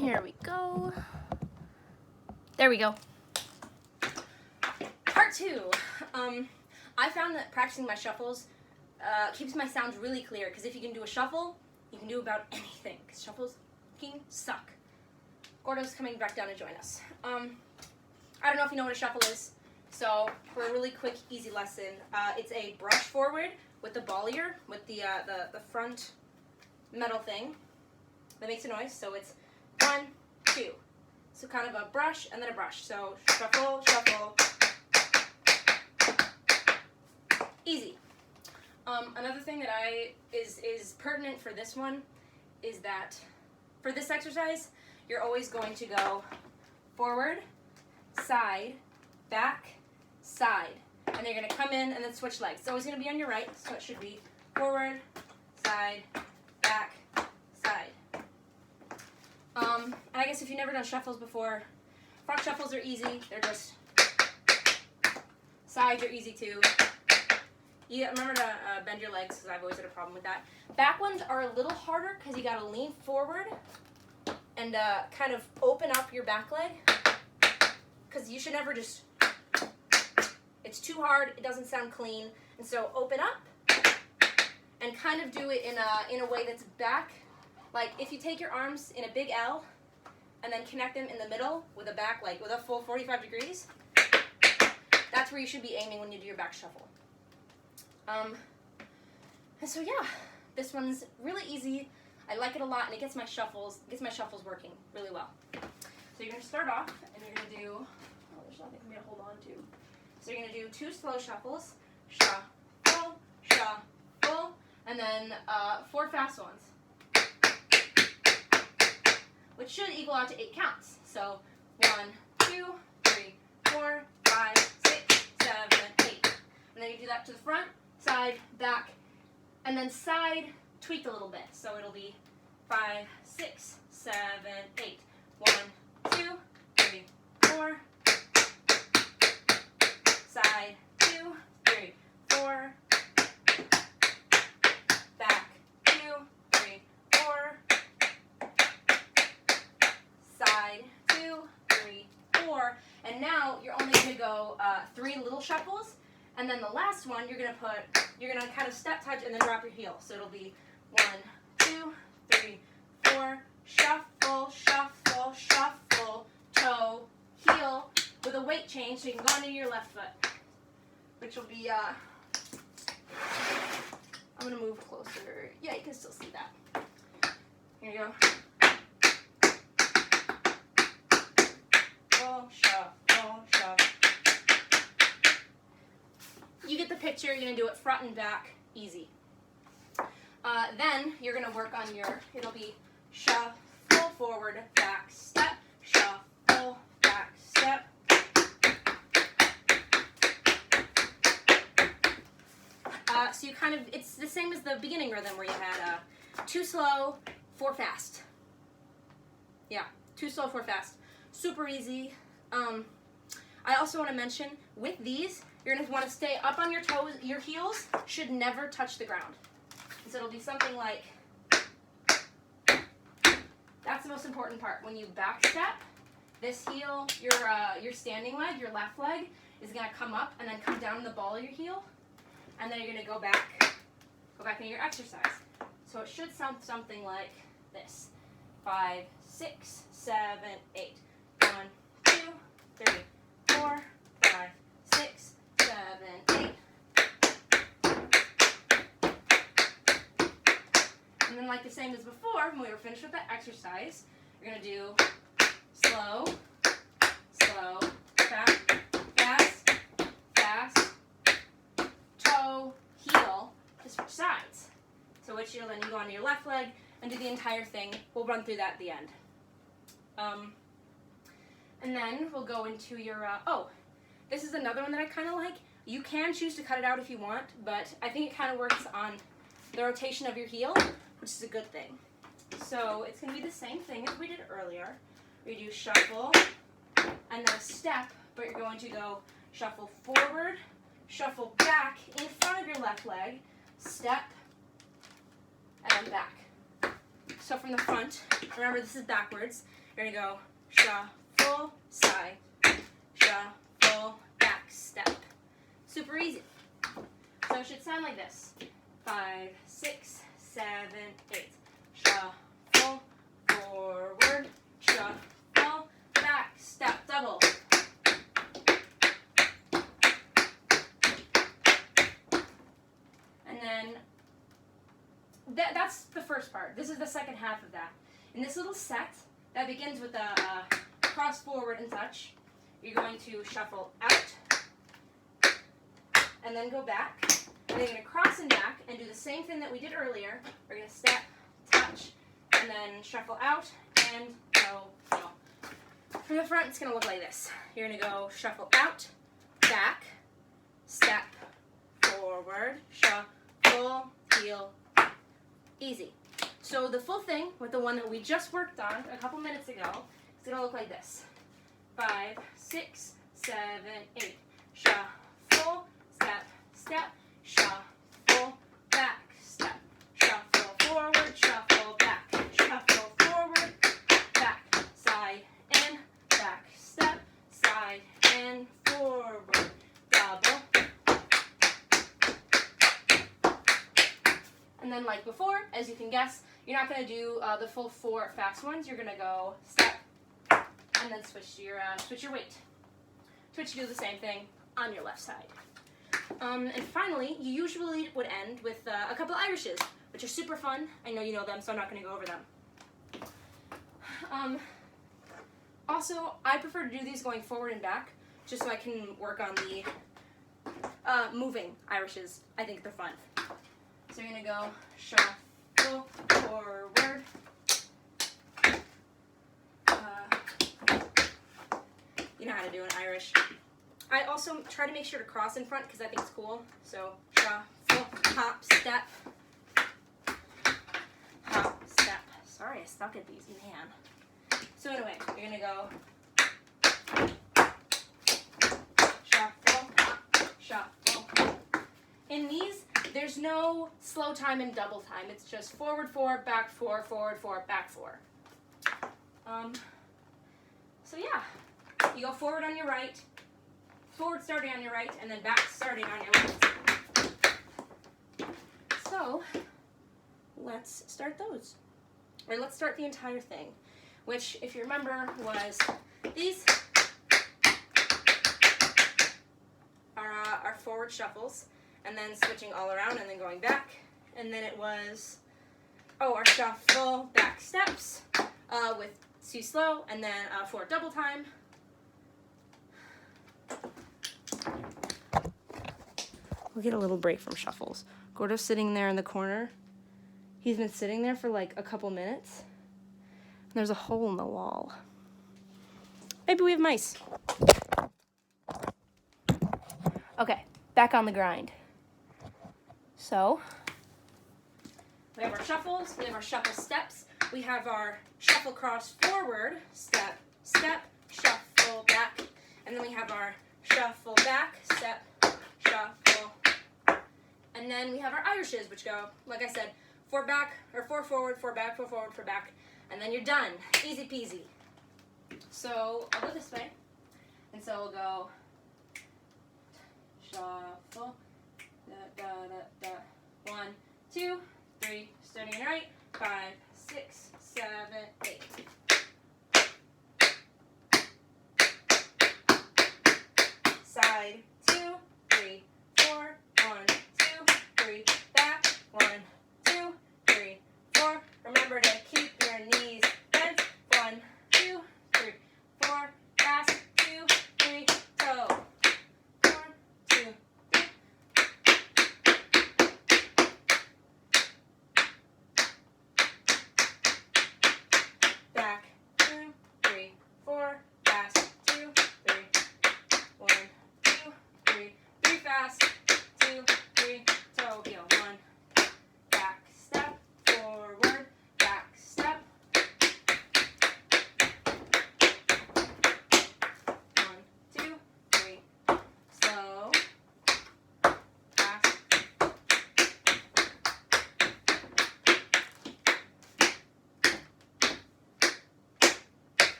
Here we go. There we go. Part 2. I found that practicing my shuffles keeps my sounds really clear, because if you can do a shuffle, you can do about anything, because shuffles fucking suck. Gordo's coming back down to join us. I don't know if you know what a shuffle is, so for a really quick, easy lesson, it's a brush forward with the ball ear, with the front metal thing that makes a noise. So it's 1, 2. So kind of a brush and then a brush. So shuffle, shuffle. Easy. Another thing that is pertinent for this one is that for this exercise, you're always going to go forward, side, back, side. And then you're going to come in and then switch legs. It's always going to be on your right, so it should be forward, side, back, side. And I guess if you've never done shuffles before, front shuffles are easy. They're just, sides are easy too. You remember to bend your legs, because I've always had a problem with that. Back ones are a little harder because you got to lean forward and kind of open up your back leg, because you should never just, it's too hard, it doesn't sound clean. And so open up and kind of do it in a way that's back. Like if you take your arms in a big L and then connect them in the middle with a back, like with a full 45 degrees, that's where you should be aiming when you do your back shuffle. And so yeah, this one's really easy. I like it a lot, and it gets my shuffles working really well. So you're gonna start off, and you're gonna do, oh, there's nothing for me to hold on to. So you're gonna do 2 slow shuffles, shuffle, shuffle, and then 4 fast ones, which should equal out to 8 counts. So 1, 2, 3, 4, 5, 6, 7, 8. And then you do that to the front, side, back, and then side tweaked a little bit. So it'll be 5, 6, 7, 8. 1, 2, 3, 4. Side, 2, 3, 4. Back, 2, 3, 4. Side, 2, 3, 4. And now you're only going to go 3 little shuffles. And then the last one, you're gonna kind of step touch and then drop your heel. So it'll be 1, 2, 3, 4, shuffle, shuffle, shuffle, toe, heel, with a weight change so you can go into your left foot, which will be, I'm gonna move closer. Yeah, you can still see that. Here you go. Shuffle, shuffle, shuffle. You get the picture. You're going to do it front and back, easy. Then you're going to work on your, it'll be shuffle, forward, back, step, shuffle, back, step. So you kind of, it's the same as the beginning rhythm where you had 2 slow, 4 fast. Yeah, 2 slow, 4 fast. Super easy. I also want to mention, with these, you're going to want to stay up on your toes. Your heels should never touch the ground. So it'll be something like, that's the most important part. When you back step, this heel, your standing leg, your left leg, is going to come up and then come down in the ball of your heel. And then you're going to go back into your exercise. So it should sound something like this. 5, 6, 7, 8. 1, 2, 3, 4, 5, 6, 7, 8. And then like the same as before, when we were finished with that exercise, you're going to do slow, slow, fast, fast, fast, toe, heel, to switch sides. So which you'll then you go on your left leg and do the entire thing. We'll run through that at the end. And then we'll go into your, this is another one that I kind of like. You can choose to cut it out if you want, but I think it kind of works on the rotation of your heel, which is a good thing. So it's going to be the same thing as we did earlier. We do shuffle and then a step, but you're going to go shuffle forward, shuffle back in front of your left leg, step, and back. So from the front, remember this is backwards, You're gonna go shuffle, side, shuffle, back, step. Super easy. So it should sound like this. 5, 6, 7, 8. Shuffle, forward, shuffle, back, step, double. And then that's the first part. This is the second half of that. In this little set that begins with a cross, forward, and touch, you're going to shuffle out and then go back. And then you're going to cross and back and do the same thing that we did earlier. We're going to step, touch, and then shuffle out and go. From the front, it's going to look like this. You're going to go shuffle out, back, step, forward, shuffle, heel. Easy. So the full thing with the one that we just worked on a couple minutes ago is going to look like this. 5, 6, 7, 8. Shuffle, step, step, shuffle, back, step, shuffle, forward, shuffle, back, shuffle, forward, back, side, and back, step, side, and forward, double. And then like before, as you can guess, you're not going to do the full 4 fast ones. You're going to go step and then switch your weight. Switch to do the same thing on your left side. And finally, you usually would end with a couple Irishes, which are super fun. I know you know them, so I'm not going to go over them. Also, I prefer to do these going forward and back, just so I can work on the moving Irishes. I think they're fun. So you're going to go shuffle, forward. You know how to do an Irish. I also try to make sure to cross in front because I think it's cool. So shuffle, hop, step, hop, step. Sorry, I suck at these, man. So anyway, you're going to go shuffle, hop, shuffle. In these, there's no slow time and double time. It's just forward, 4, back 4, forward, 4, back 4. So yeah, you go forward on your right, forward starting on your right, and then back starting on your left. So let's start those. Or let's start the entire thing, which, if you remember, was these are our forward shuffles, and then switching all around and then going back. And then it was, our shuffle back steps with 2 slow, and then 4 double time. We'll get a little break from shuffles. Gordo's sitting there in the corner. He's been sitting there for like a couple minutes. And there's a hole in the wall. Maybe we have mice. Okay, back on the grind. So, we have our shuffles, we have our shuffle steps, we have our shuffle cross forward, step, step, shuffle back, and then we have our shuffle back, step, shuffle, and then we have our Irishes, which go, like I said, 4 back, or 4 forward, 4 back, 4 forward, 4 back, and then you're done. Easy peasy. So, I'll go this way, and so we'll go shuffle, da, da, da, da. 1, 2, 3, starting in right, 5, 6, 7, 8. Side, 2, 3, 4, 1, 2, 3, back, 1, 2, 3, 4. Remember to keep your knees bent. 1, 2, 3, 4, fast, 2, 3, toe. 1, 2, 3. Back,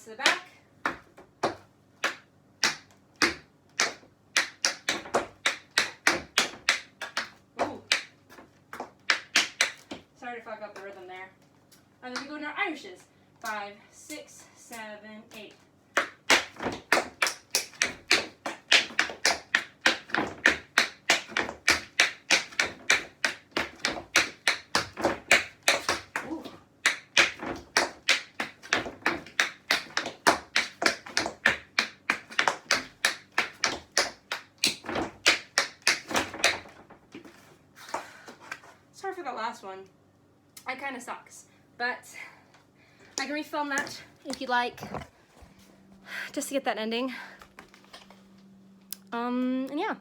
to the back. Ooh. Sorry to fuck up the rhythm there. And then we go into our Irishes. 5, 6, 7, 8. Sorry for that last one. It kind of sucks, but I can refilm that if you'd like, just to get that ending. And yeah.